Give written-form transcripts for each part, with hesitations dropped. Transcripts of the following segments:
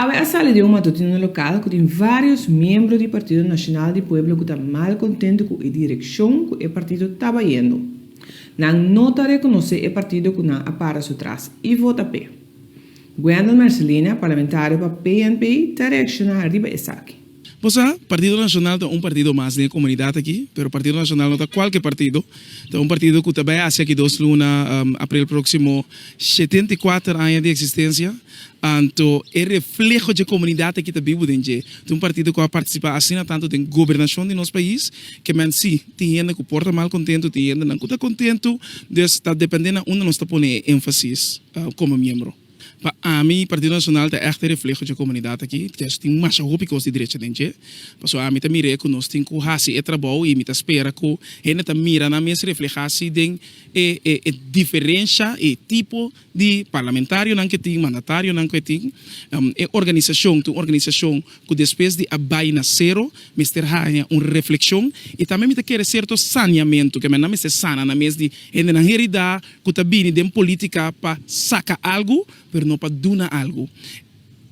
A sala de un matutino local que tem vários membros do Partido Nacional do Pueblo que estão mal contentes com a direção que o partido estava indo. Não nota reconhecer o partido que não apara su trás e vota P. Gwendolyn Marcelina, parlamentário para PNP, está reaccionando arriba essa aqui. O Partido Nacional é partido mais da comunidade aqui, mas o Partido Nacional não é qualquer partido. É partido que também hace aqui 2 lunas, abril próximo, 74 anos de existência. Então, é reflexo da comunidade que está vivo dentro. É partido que participa assim tanto da governação de nosso país, que man sim, tem gente que porta mal contento, tem gente que não está contento, então está dependendo onde nós está pondo ênfase como membro. Para mim, o Partido Nacional é echt reflexo da comunidade aqui, que tem mais roupas de direita dentro. Porque a mim também que nós temos que fazer trabalho e me espera que a gente mira na mesma reflexão de diferença e tipo de parlamentário não que tem, mandatário não que tem, organização que depois de abai na zero, mister hanya uma reflexão e também me quer certo saneamento, que não me se sana na mesa de gente na realidade que está vindo de política para sacar algo, mas não para donar algo.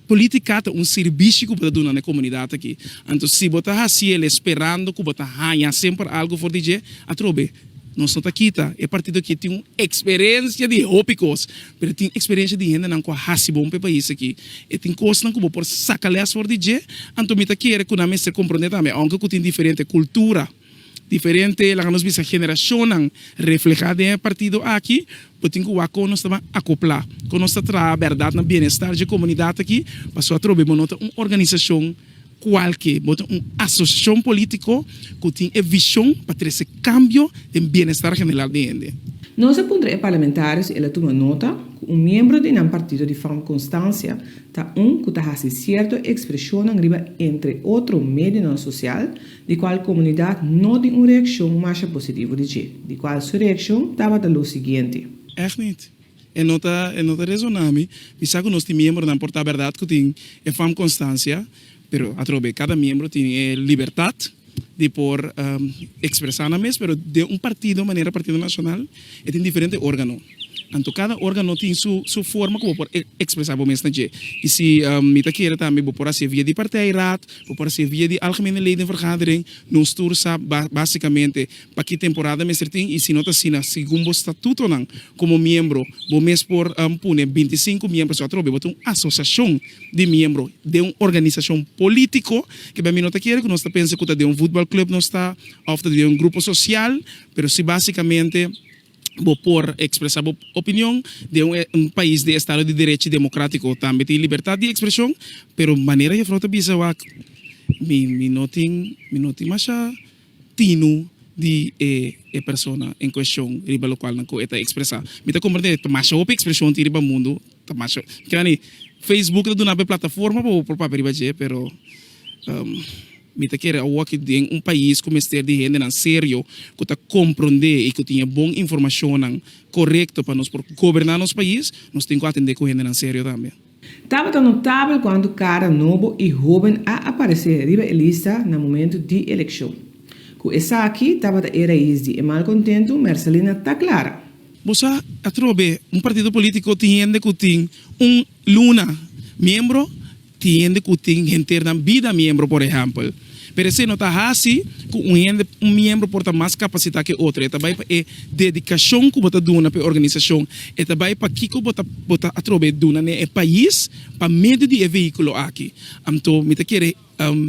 Política é serviço que você dá na comunidade aqui. Então, se você está esperando que você ganhe sempre algo for dizer, atrobe. Nós não aqui, é partido que tem uma experiência de hópicos, mas tem experiência de gente não que é bom para o país aqui. E tem coisas que você pode sacar les for dizer, então me quer que não se compreende também, aunque tem diferente cultura, diferente, lá nos visa geração reflejada em partido aqui, eu tenho que nós também acoplar, que nós trabalhar a verdade no bem-estar da comunidade aqui, para só trocar uma organização qualquer, uma associação política que tem a visão para ter esse cambio de bem-estar general de gente. Nós apontamos parlamentares ela toma nota que membro de um partido de forma constância está que está fazendo certa expressão entre outro meio social, de qual a comunidade não tem uma reação mais positiva de qual sua reação estava o seguinte. Echt niet. É nota razonável. Pensar que nós temos membro não porta a verdade que tem é forma constância, pero atrobe cada membro tem liberdade de por expressar na mesa, pero de partido maneira partido nacional, tem diferente órgão. Então cada órgão tem sua forma como por expressar o mesmo. E se me quer também por ser via de partijraad, por ser via de algemene ledenvergadering, nós todos basicamente para que temporada me certinho e se nota assim na segundo estatuto não, como membro, o mês por pune 25 membros a trobe, botar uma associação de membros de uma organização político que bem me nota quer que nós está pensando que de um futebol club nós está, ou de um grupo social, pero se basicamente por expressar a opinião de um país de Estado de Direito democrático também tem liberdade de expressão, pero maneira de frota bisa me não tem mais tino de persona em questão riba local na coeta expressar. Me tá compreender, mais outra expressão de riba mundo, tá mais que ani Facebook do na plataforma para papel riba je, pero me quer que em país como este de gente não sério que está compreender e que tenha boa informação correta para nós governar nosso país, nós temos que atender com gente não sério também. Estava tão notável quando cara novo e jovem a aparecer riba a lista no momento de eleição. Com essa aqui estava a raiz de mal contento, Marcelina está clara. Você atrobe partido político tem gente que tem luna membro, tem gente que tem gente na vida membro, por exemplo. Pero se não está assim, um membro porta mais capacidade que outro. É também a dedicação que você dá para a organização. É também para que você atrobe duna no país para meio de veículo aqui. Então, me quer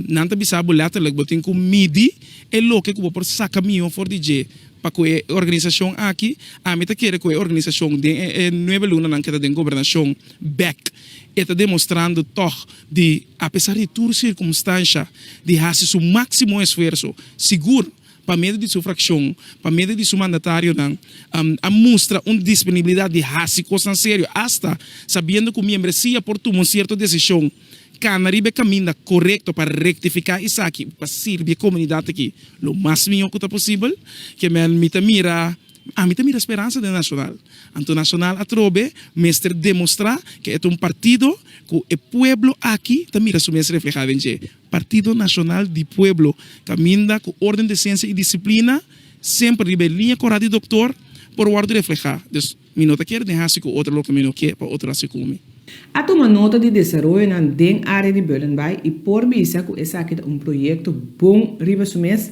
não está bisabo lateral, você tem que medir o que você pode sacar caminho for DJ. Para a organização aqui, a mim quer que a organização de Nova Luna não queda de governação back. Está demonstrando de, apesar de toda circunstância, de fazer seu máximo esforço, seguro, para meio de sua fração, para meio de seu mandatário, a mostra uma disponibilidade de fazer coisas sério, hasta sabendo que o membresia por tomar uma certa decisão, canaribe caminho correto para rectificar isso aqui, para servir a comunidade aqui, o máximo que é possível, que me mira a esperança do Nacional. Então, Nacional atrobe, mestre demonstrar que é partido que o pueblo aqui também mira mesmo reflejado em Partido Nacional do Pueblo, caminha com ordem de ciência e disciplina, sempre de linha correta de doutor, por ordem reflejar. Então, me nota que é de com outro caminho que para outro assim como A tomar nota de desarrollo na den área de Bellenbay e por visa que essa aqui um projeto bom riba sumes